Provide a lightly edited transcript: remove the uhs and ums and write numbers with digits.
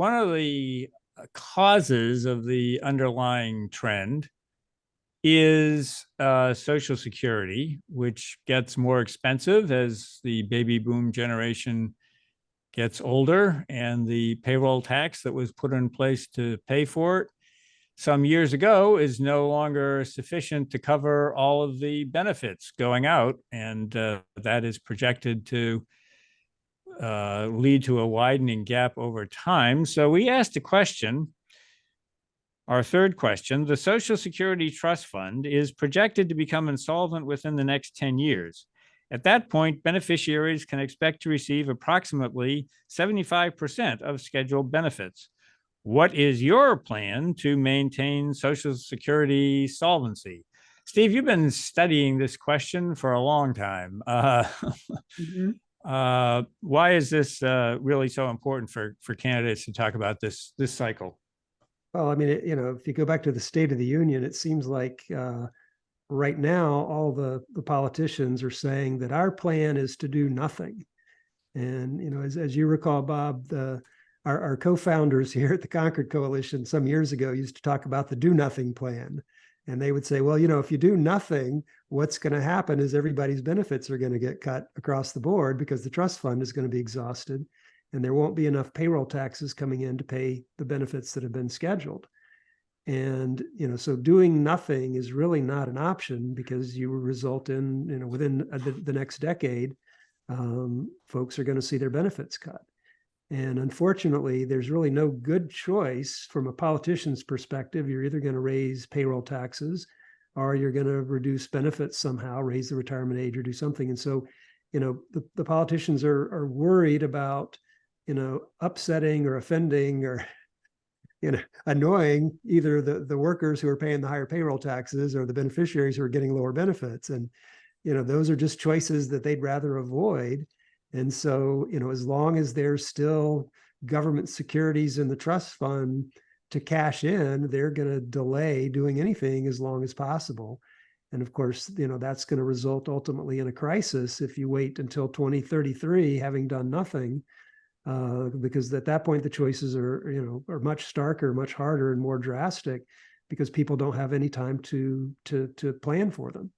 one of the causes of the underlying trend is Social Security, which gets more expensive as the baby boom generation gets older, and the payroll tax that was put in place to pay for it some years ago is no longer sufficient to cover all of the benefits going out, and that is projected to lead to a widening gap over time. So we asked a question. Our third question: the Social Security Trust Fund is projected to become insolvent within the next 10 years. At that point, beneficiaries can expect to receive approximately 75% of scheduled benefits. What is your plan to maintain Social Security solvency? Steve, you've been studying this question for a long time. Mhm. Why is this really so important for candidates to talk about this cycle? Well, I mean, if you go back to the State of the Union, it seems like right now all the politicians are saying that our plan is to do nothing. And as you recall, Bob, our co-founders here at the Concord Coalition some years ago used to talk about the do nothing plan. And they would say, well, if you do nothing, what's going to happen is everybody's benefits are going to get cut across the board because the trust fund is going to be exhausted and there won't be enough payroll taxes coming in to pay the benefits that have been scheduled. And so doing nothing is really not an option because you will result in within the next decade, folks are going to see their benefits cut. And unfortunately, there's really no good choice from a politician's perspective. You're either going to raise payroll taxes or you're going to reduce benefits somehow, raise the retirement age or do something. And so, the politicians are worried about, upsetting or offending or, annoying either the workers who are paying the higher payroll taxes or the beneficiaries who are getting lower benefits. And, those are just choices that they'd rather avoid. And so, as long as there's still government securities in the trust fund to cash in, they're going to delay doing anything as long as possible. And of course, that's going to result ultimately in a crisis if you wait until 2033, having done nothing, because at that point, the choices are much starker, much harder and more drastic because people don't have any time to plan for them.